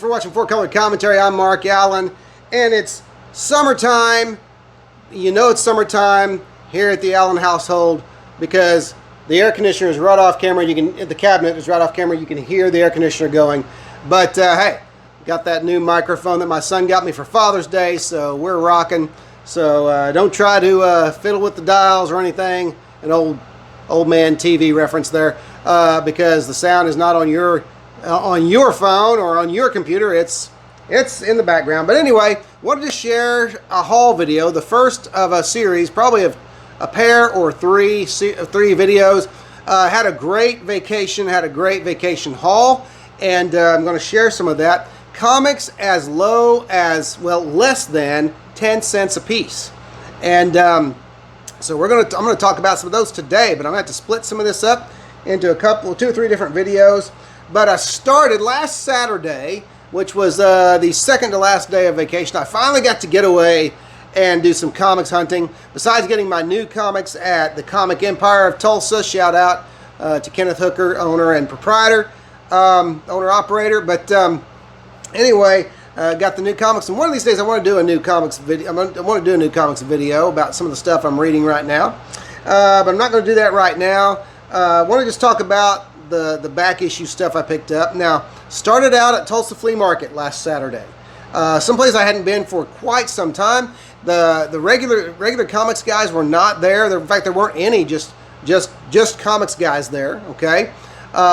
for watching 4-Color Commentary. I'm Mark Allen, and it's summertime. You know it's summertime here at the Allen household because the air conditioner is right off camera. The cabinet is right off camera. You can hear the air conditioner going. But hey, got that new microphone that my son got me for Father's Day, so we're rocking. So don't try to fiddle with the dials or anything. An old man TV reference there, because the sound is not on your phone or on your computer. It's in the background. But anyway, wanted to share a haul video, the first of a series, probably of a pair or three videos. Had a great vacation haul, and I'm going to share some of that. Comics as low as, well, less than 10 cents a piece. And so I'm going to talk about some of those today, but I'm going to have to split some of this up into two or three different videos. But I started last Saturday, which was the second to last day of vacation. I finally got to get away and do some comics hunting. Besides getting my new comics at the Comic Empire of Tulsa, shout out to Kenneth Hooker, owner and proprietor, owner-operator. But anyway, got the new comics, and one of these days I want to do a new comics video. I want to do a new comics video about some of the stuff I'm reading right now, but I'm not going to do that right now. I want to just talk about the back issue stuff I picked up. Now, started out at Tulsa Flea Market last Saturday, someplace I hadn't been for quite some time. The regular comics guys were not there. In fact, there weren't any just comics guys there. Okay,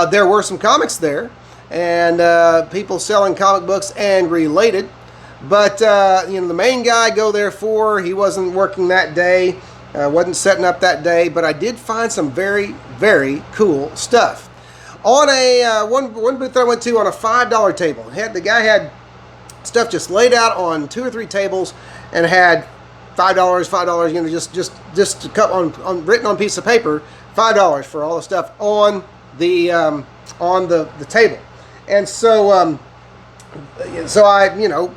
there were some comics there, and people selling comic books and related. But the main guy I go there for, he wasn't working that day, wasn't setting up that day. But I did find some very, very cool stuff on a one booth I went to on a $5 table. The guy had stuff just laid out on 2 or 3 tables and had $5, just a cut on written on a piece of paper, $5 for all the stuff on the table. And so I,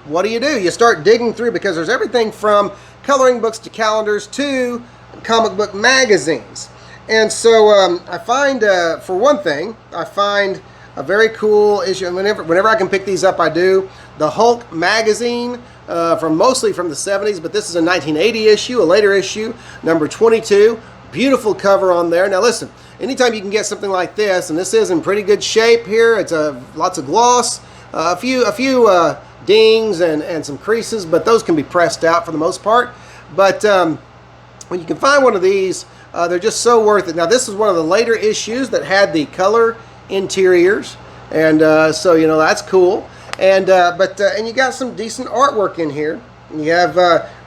what do? You start digging through, because there's everything from coloring books to calendars to comic book magazines. And so I find, for one thing, I find a very cool issue. Whenever I can pick these up, I do. The Hulk magazine, mostly from the 70s, but this is a 1980 issue, a later issue, number 22. Beautiful cover on there. Now listen, anytime you can get something like this, and this is in pretty good shape here, it's lots of gloss, a few dings and some creases, but those can be pressed out for the most part. But when you can find one of these, they're just so worth it. Now this is one of the later issues that had the color interiors, and so that's cool. And and you got some decent artwork in here. You have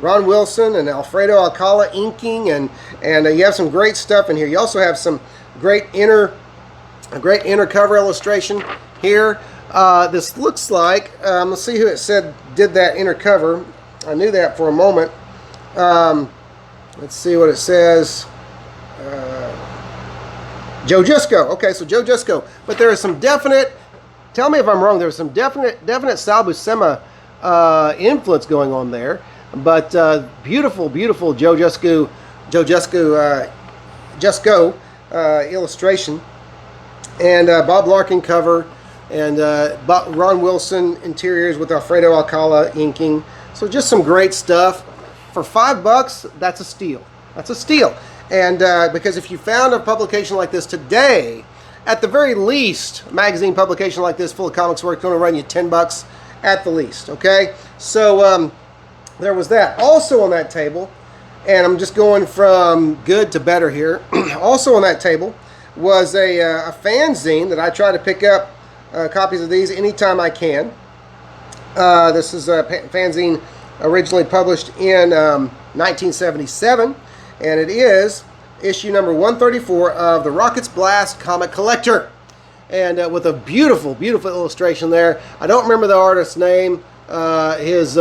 Ron Wilson and Alfredo Alcala inking, and you have some great stuff in here. You also have some great inner cover illustration here. This looks like, let's see who it said did that inner cover. I knew that for a moment. Let's see what it says. Joe Jusko. Okay, so Joe Jusko. But there is some definite, tell me if I'm wrong, there's some definite Sal Buscema influence going on there. But beautiful Joe Jusko illustration. And Bob Larkin cover. And Ron Wilson interiors with Alfredo Alcala inking. So just some great stuff. For $5, that's a steal. That's a steal. And because if you found a publication like this today, at the very least, a magazine publication like this full of comics work, going to run you $10 at the least. Okay, so there was that. Also on that table, and I'm just going from good to better here. Also on that table was a fanzine that I try to pick up copies of these anytime I can. This is a fanzine originally published in 1977. And it is issue number 134 of the Rockets Blast Comic Collector. And with a beautiful illustration there. I don't remember the artist's name. His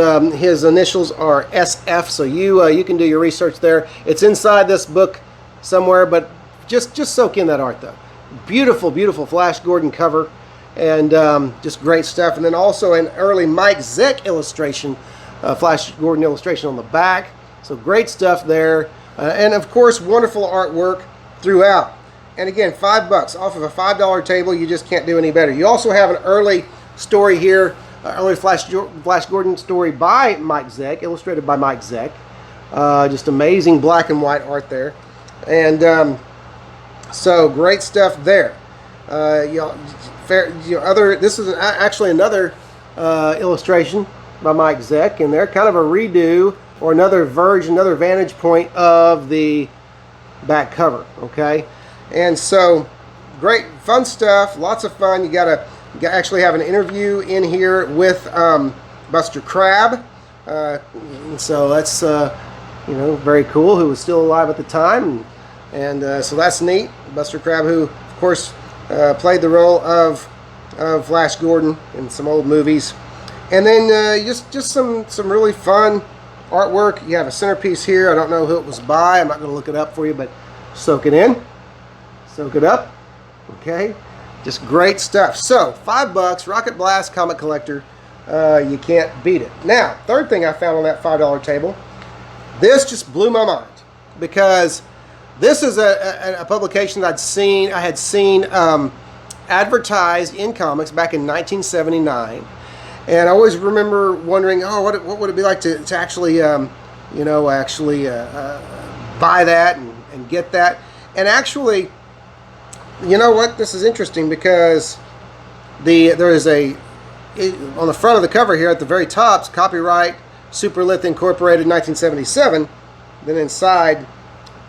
initials are SF, so you can do your research there. It's inside this book somewhere, but just soak in that art, though. Beautiful Flash Gordon cover, and just great stuff. And then also an early Mike Zeck illustration, Flash Gordon illustration on the back. So great stuff there. And of course, wonderful artwork throughout. And again, $5 off of a $5 table. You just can't do any better. You also have an early story here early Flash Gordon story by Mike Zeck, illustrated by Mike Zeck. Just amazing black and white art there. And so great stuff there. This is actually another illustration by Mike Zeck, and they're kind of a redo or another version, another vantage point of the back cover. Okay, and so great, fun stuff, lots of fun. You actually have an interview in here with Buster Crabbe, so that's very cool. Who was still alive at the time, and so that's neat. Buster Crabbe, who of course played the role of Flash Gordon in some old movies. And then just some really fun artwork. You have a centerpiece here. I don't know who it was by. I'm not going to look it up for you, but soak it in. Soak it up. Okay. Just great stuff. So, $5, Rocket Blast Comic Collector. You can't beat it. Now, third thing I found on that $5 table. This just blew my mind, because this is a publication that I had seen advertised in comics back in 1979, and I always remember wondering, oh, what would it be like to actually, buy that and get that. And actually, you know what? This is interesting, because there is on the front of the cover here at the very top, it's copyright Superlith Incorporated 1977. Then inside,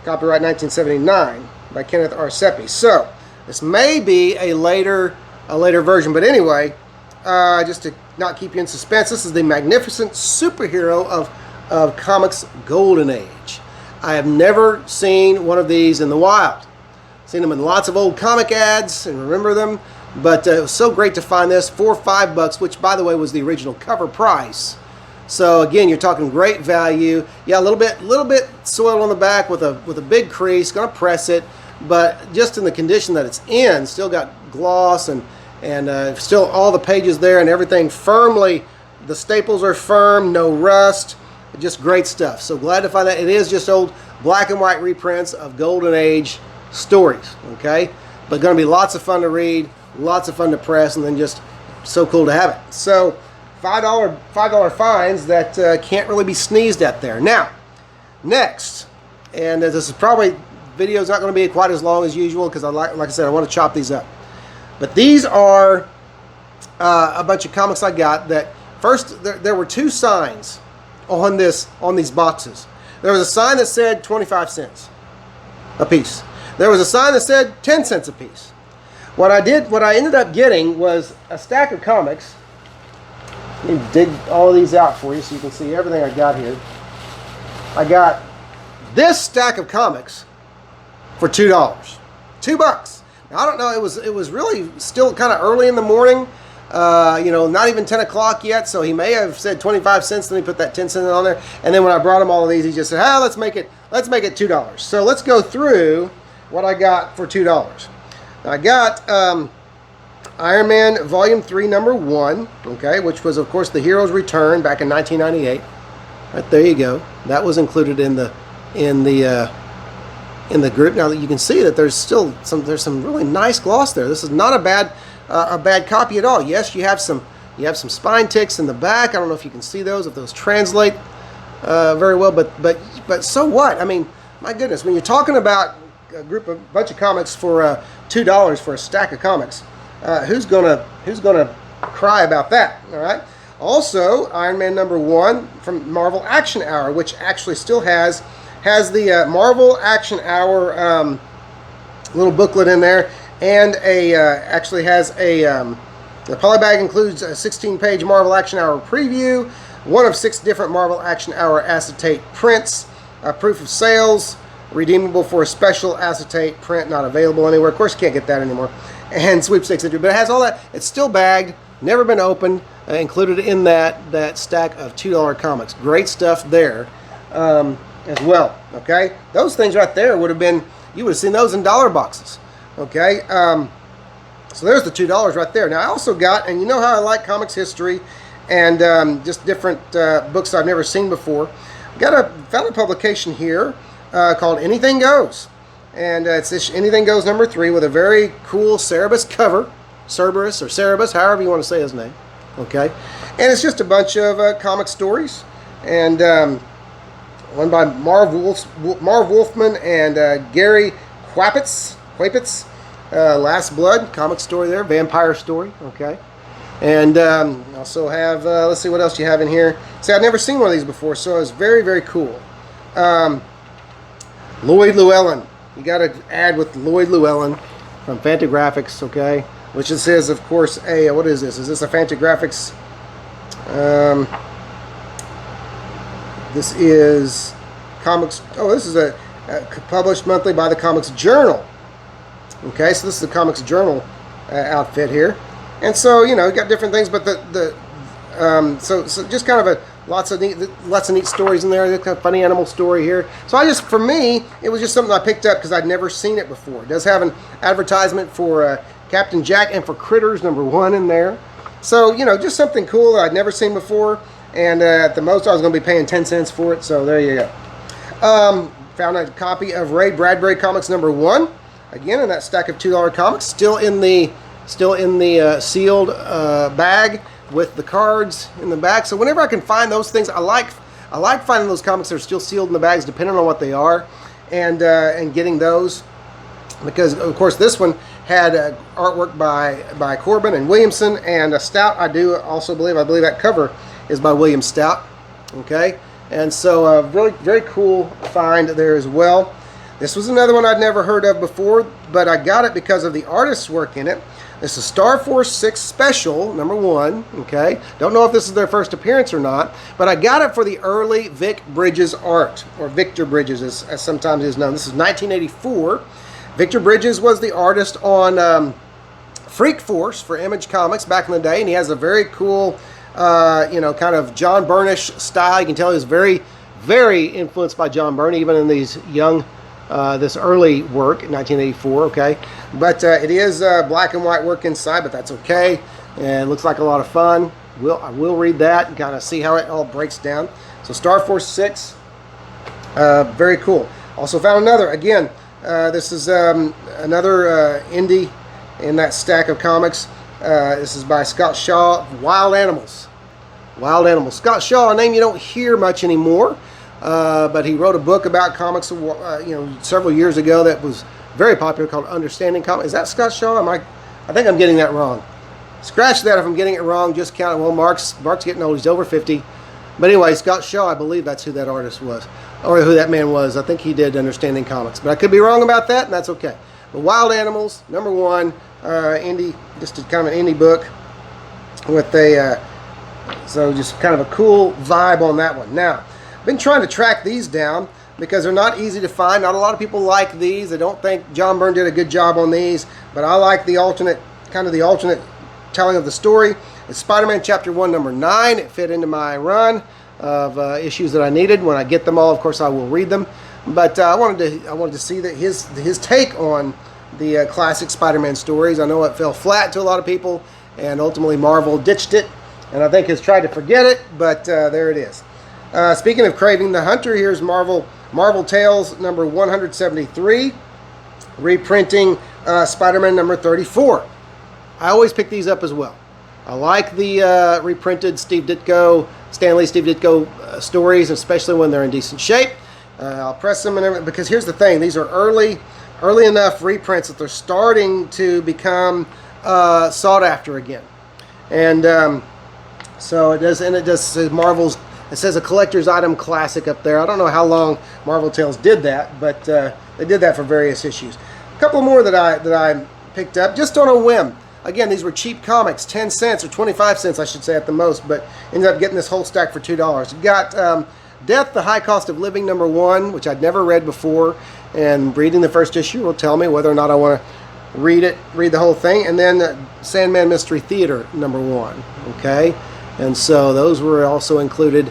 copyright 1979 by Kenneth R. Seppi. So this may be a later version, but anyway, just to not keep you in suspense, this is the magnificent superhero of comics golden age. I have never seen one of these in the wild. Seen them in lots of old comic ads and remember them, but it was so great to find this for $5, which by the way was the original cover price. So again, you're talking great value. Yeah, a little bit soiled on the back with a big crease. Going to press it, but just in the condition that it's in, still got gloss and still all the pages there and everything firmly. The staples are firm, no rust. Just great stuff. So glad to find that. It is just old black and white reprints of golden age stories. Okay, but going to be lots of fun to read, lots of fun to press, and then just so cool to have it. So $5 finds that can't really be sneezed at there. Now, next, and this is probably video's not going to be quite as long as usual, because like I said, I want to chop these up. But these are a bunch of comics I got. That first there were two signs on these boxes. There was a sign that said 25 cents a piece. There was a sign that said 10 cents a piece. What I ended up getting was a stack of comics. Let me dig all of these out for you so you can see everything I got here. I got this stack of comics for $2. $2. Now, I don't know, it was really still kind of early in the morning. Not even 10 o'clock yet, so he may have said 25 cents, then he put that 10 cents on there. And then when I brought him all of these, he just said, let's make it $2. So let's go through what I got for $2. Now, I got Iron Man Volume 3, Number 1, okay, which was, of course, The Hero's Return back in 1998. Right there you go. That was included in the group. Now that you can see that there's some really nice gloss there. This is not a bad copy at all. Yes, you have some spine ticks in the back. I don't know if you can see those, if those translate very well, but so what? I mean, my goodness, when you're talking about a bunch of comics for $2 for a stack of comics, who's gonna cry about that? All right. Also, Iron Man number 1 from Marvel Action Hour, which actually still has the Marvel Action Hour little booklet in there, and actually has the polybag includes a 16-page Marvel Action Hour preview, one of 6 different Marvel Action Hour acetate prints, proof of sales, redeemable for a special acetate print, not available anywhere. Of course, you can't get that anymore. And sweepstakes entry, but it has all that. It's still bagged, never been opened, included in that stack of $2 comics. Great stuff there as well. Okay, those things right there would have been, you would have seen those in dollar boxes. Okay, so there's the $2 right there. Now I also got, and you know how I like comics history and just different books I've never seen before. Found a publication here called Anything Goes. And it's Anything Goes number 3 with a very cool Cerebus cover. Cerberus or Cerebus, however you want to say his name. Okay, and it's just a bunch of comic stories, and one by Marv Wolfman and Gary Kwapitz. Last Blood comic story there, vampire story. Okay, and also have let's see what else you have in here. See, I've never seen one of these before, so it's very, very cool. Lloyd Llewellyn. You got to add with Lloyd Llewellyn from Fantagraphics, okay? Which this is, of course, a, what is this? Is this a Fantagraphics? This is comics. Oh, this is a published monthly by the Comics Journal. Okay, so this is the Comics Journal outfit here, and so you know, you got different things, but so just kind of a lots of neat stories in there. There's kind of funny animal story here. So for me, it was just something I picked up because I'd never seen it before. It does have an advertisement for Captain Jack and for Critters #1 in there. So you know, just something cool that I'd never seen before. And at the most, I was going to be paying 10 cents for it. So there you go. Found a copy of Ray Bradbury Comics #1. Again, in that stack of $2 comics, still in the sealed bag with the cards in the back. So whenever I can find those things, I like finding those comics that are still sealed in the bags, depending on what they are, and getting those, because of course this one had artwork by Corbin and Williamson, and a Stout. I believe that cover is by William Stout. Okay, and so really very cool find there as well. This was another one I'd never heard of before, but I got it because of the artist's work in it. This is Star Force 6 Special, #1, okay? Don't know if this is their first appearance or not, but I got it for the early Vic Bridges art, or Victor Bridges as sometimes is known. This is 1984. Victor Bridges was the artist on Freak Force for Image Comics back in the day, and he has a very cool, you know, kind of John Byrne-ish style. You can tell he was very, very influenced by John Byrne, even in these young this early work in 1984, okay? But it is black and white work inside, but that's okay. And it looks like a lot of fun. I will read that and kind of see how it all breaks down. So Star Force 6, very cool. Also found another, again, this is another indie in that stack of comics. This is by Scott Shaw, Wild Animals. Wild Animals. Scott Shaw, a name you don't hear much anymore. But he wrote a book about comics, you know, several years ago that was very popular called Understanding Comics. Is that Scott Shaw? I think I'm getting that wrong. Scratch that if I'm getting it wrong. Just count it. Well, Mark's getting old. He's over 50. But anyway, Scott Shaw, I believe that's who that artist was, or who that man was. I think he did Understanding Comics, but I could be wrong about that, and that's okay. But Wild Animals, #1, indie, just kind of an indie book with a, so just kind of a cool vibe on that one. Now, I've been trying to track these down because they're not easy to find. Not a lot of people like these. They don't think John Byrne did a good job on these, but I like the alternate telling of the story. It's Spider-Man Chapter 1, #9. It fit into my run of issues that I needed. When I get them all, of course, I will read them. But I wanted to see that his take on the classic Spider-Man stories. I know it fell flat to a lot of people, and ultimately Marvel ditched it, and I think has tried to forget it. But there it is. Speaking of Craving the Hunter, here's Marvel Tales #173, reprinting Spider-Man #34. I always pick these up as well. I like the reprinted Steve Ditko stories, especially when they're in decent shape. I'll press them and everything, because here's the thing: these are early enough reprints that they're starting to become sought after again. And so it does say Marvel's. It says a collector's item classic up there. I don't know how long Marvel Tales did that, but they did that for various issues. A couple more that I picked up just on a whim. Again, these were cheap comics, 10 cents or 25 cents, I should say, at the most, but ended up getting this whole stack for $2. You got Death, the High Cost of Living #1, which I'd never read before, and reading the first issue will tell me whether or not I want to read the whole thing. And then Sandman Mystery Theater #1, okay? And so those were also included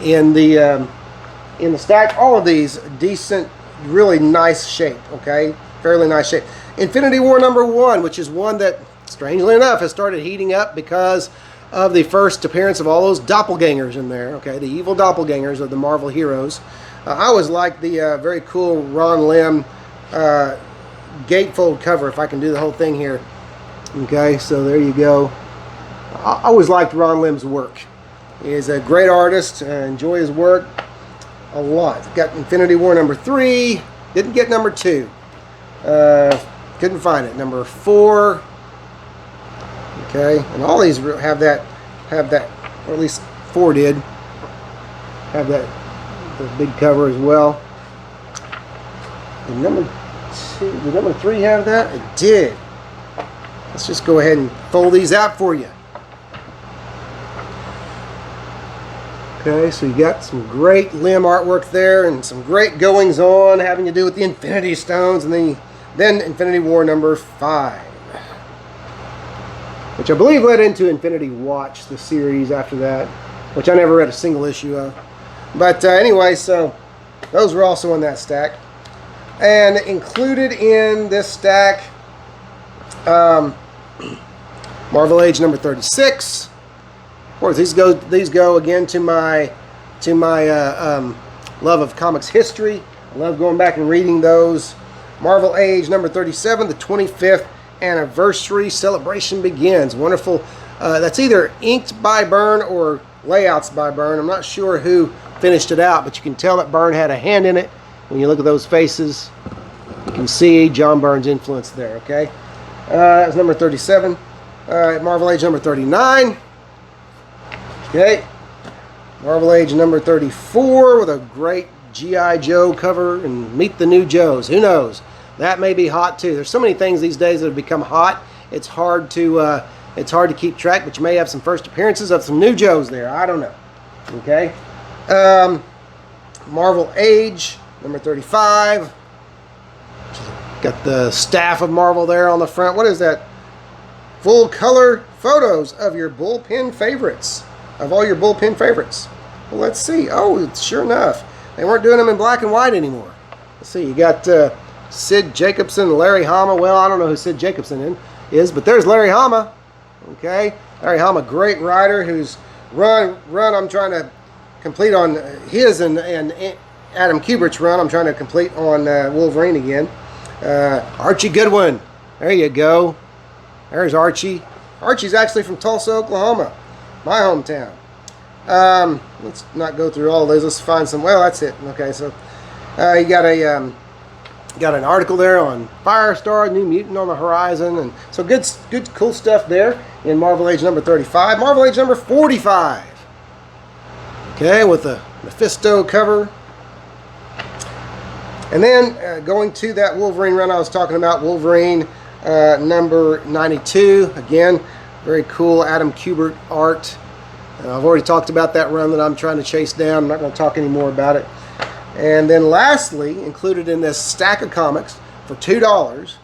in the stack. All of these decent, really nice shape, okay? Fairly nice shape. Infinity War #1, which is one that, strangely enough, has started heating up because of the first appearance of all those doppelgangers in there, okay? The evil doppelgangers of the Marvel heroes. I always like the very cool Ron Lim gatefold cover, if I can do the whole thing here. Okay, so there you go. I I always liked Ron Lim's work. He's a great artist. I enjoy his work a lot. Got Infinity War #3. Didn't get #2. Couldn't find it. #4. Okay, and all these have that, or at least 4 did have that, the big cover as well. And #2, did #3 have that? It did. Let's just go ahead and fold these out for you. Okay, so you got some great Lim artwork there, and some great goings on having to do with the Infinity Stones, and then Infinity War #5, which I believe led into Infinity Watch, the series after that, which I never read a single issue of. But anyway, so those were also in that stack. And included in this stack, Marvel Age #36. Of course, these go again to my love of comics history. I love going back and reading those. Marvel Age #37, the 25th anniversary celebration begins. Wonderful. That's either inked by Byrne or layouts by Byrne. I'm not sure who finished it out, but you can tell that Byrne had a hand in it. When you look at those faces, you can see John Byrne's influence there. Okay, that was #37. Marvel Age #39. Okay, Marvel Age #34 with a great G.I. Joe cover and Meet the New Joes. Who knows? That may be hot too. There's so many things these days that have become hot. It's hard to keep track, but you may have some first appearances of some new Joes there. I don't know. Okay, Marvel Age #35. Got the staff of Marvel there on the front. What is that? Full color photos of your bullpen favorites. Of all your bullpen favorites. Well, let's see. Oh, sure enough. They weren't doing them in black and white anymore. Let's see. You got Sid Jacobson, Larry Hama. Well, I don't know who Sid Jacobson is, but there's Larry Hama. Okay. Larry Hama, great writer whose run I'm trying to complete on his and Adam Kubert's run. I'm trying to complete on Wolverine again. Archie Goodwin. There you go. There's Archie. Archie's actually from Tulsa, Oklahoma. My hometown. Let's not go through all of those. Let's find some. Well, that's it. Okay, so you got an article there on Firestar, New Mutant on the horizon, and so good, cool stuff there in Marvel Age #35. Marvel Age #45. Okay, with the Mephisto cover, and then going to that Wolverine run I was talking about, Wolverine #92. Again, very cool Adam Kubert art. I've already talked about that run that I'm trying to chase down. I'm not going to talk any more about it. And then lastly, included in this stack of comics for $2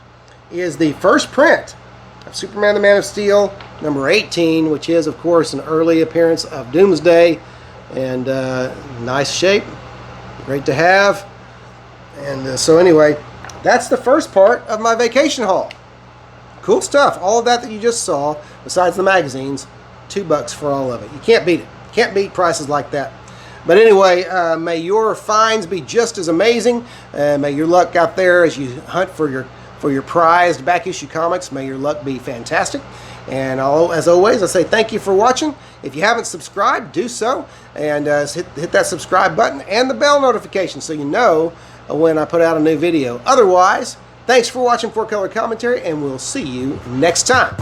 is the first print of Superman the Man of Steel #18, which is, of course, an early appearance of Doomsday. And nice shape. Great to have. And so anyway, that's the first part of my vacation haul. Cool stuff. All of that you just saw, besides the magazines, $2 for all of it. You can't beat it. Can't beat prices like that. But anyway, may your finds be just as amazing. May your luck out there as you hunt for your prized back issue comics. May your luck be fantastic. And as always, I say thank you for watching. If you haven't subscribed, do so. And hit that subscribe button and the bell notification so you know when I put out a new video. Otherwise, thanks for watching 4Color Commentary, and we'll see you next time.